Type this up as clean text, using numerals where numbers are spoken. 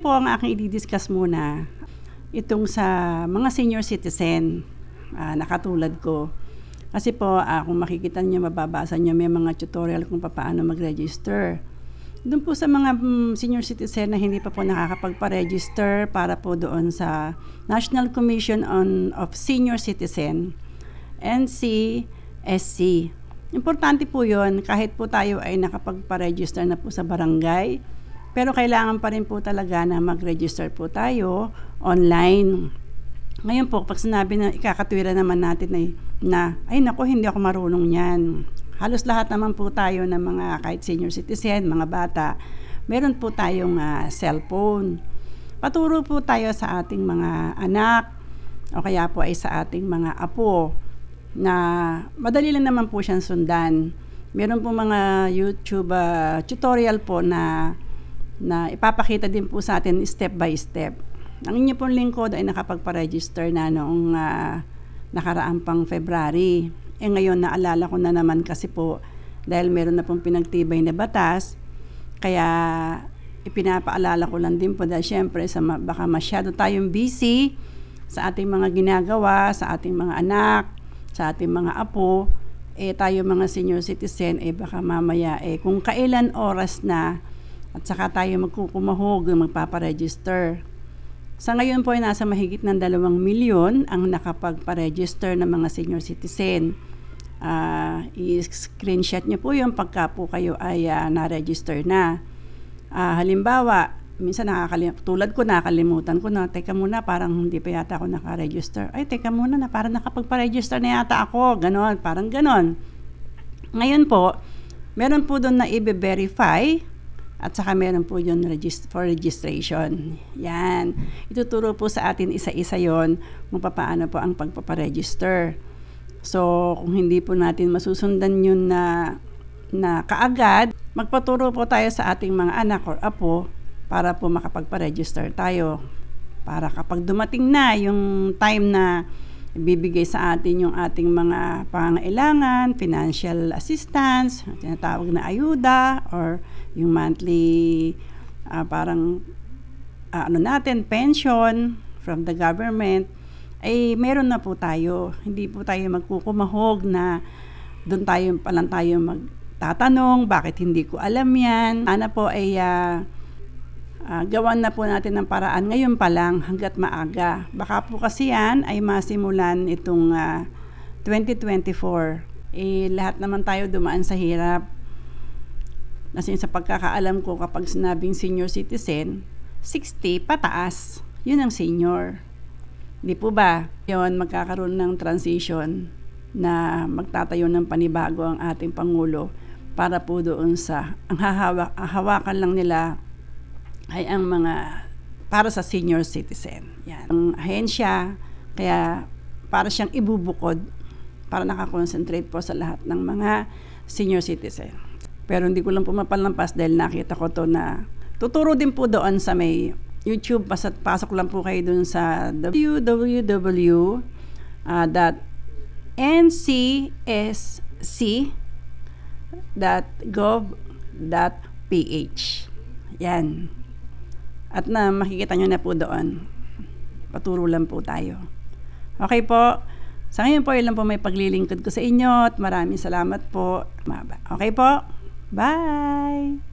po ang aking i-discuss muna, itong sa mga senior citizen na katulad ko. Kasi po, kung makikita niyo, mababasa niyo, may mga tutorial kung paano mag-register. Doon po sa mga senior citizen na hindi pa po nakakapagpa-register para po doon sa National Commission of Senior Citizen, NCSC. Importante po yun, kahit po tayo ay nakapagpa-register na po sa barangay, pero kailangan pa rin po talaga na mag-register po tayo online. Ngayon po, pag sinabi na ikakatwira naman natin ay naku, hindi ako marunong yan. Halos lahat naman po tayo ng mga kahit senior citizen, mga bata, meron po tayong cellphone. Paturo po tayo sa ating mga anak o kaya po ay sa ating mga apo na madali lang naman po siyang sundan. Meron po mga YouTube tutorial po na ipapakita din po sa atin step by step. Ang inyo pong lingkod ay nakapagpa-register na noong nakaraang pang February. Ngayon naalala ko na naman kasi po dahil meron na pong pinagtibay na batas, kaya ipinapaalala ko lang din po dahil syempre baka masyado tayong busy sa ating mga ginagawa, sa ating mga anak, sa ating mga apo, tayo mga senior citizen, baka mamaya kung kailan oras na at saka tayo magkukumahog, magpaparegister. Sa ngayon po ay nasa mahigit ng 2 milyon ang nakapagparegister ng mga senior citizen. I-screenshot nyo po yung pagka po kayo ay na-register na. Halimbawa, minsan tulad ko nakakalimutan ko na, teka muna, parang hindi pa yata ako naka-register. Ay, teka muna na, parang nakapagpa-register na yata ako. Ganon, parang ganon. Ngayon po, meron po doon na i-verify at saka meron po yun for registration. Yan. Ituturo po sa atin isa-isa yon kung paano po ang pagpaparegister. So, kung hindi po natin masusundan yun na kaagad, magpaturo po tayo sa ating mga anak or apo para po makapagpa-register tayo. Para kapag dumating na yung time na ibibigay sa atin yung ating mga pangangailangan, financial assistance, tinatawag na ayuda, or yung monthly pension from the government, ay meron na po tayo. Hindi po tayo magkukumahog na doon tayo magtatanong, bakit hindi ko alam yan. Sana po ay gawan na po natin ng paraan ngayon pa lang hanggat maaga. Baka po kasi yan ay masimulan itong 2024. Lahat naman tayo dumaan sa hirap. Kasi sa pagkakaalam ko, kapag sinabing senior citizen, 60 pataas. Yun ang senior. Di po ba? Yun, magkakaroon ng transition na magtatayo ng panibago ang ating Pangulo para po doon sa ang hawakan lang nila ay ang mga para sa senior citizen. Yan. Ang ahensya, kaya para siyang ibubukod para nakakonsentrate po sa lahat ng mga senior citizen. Pero hindi ko lang pumapalampas dahil nakita ko to na tuturo din po doon sa may YouTube. Pasok lang po kayo doon sa www.ncsc.gov.ph. Yan. At makikita nyo na po doon. Paturo lang po tayo. Okay po. Sa ngayon po, ilan po may paglilingkod ko sa inyo at maraming salamat po. Okay po. Bye!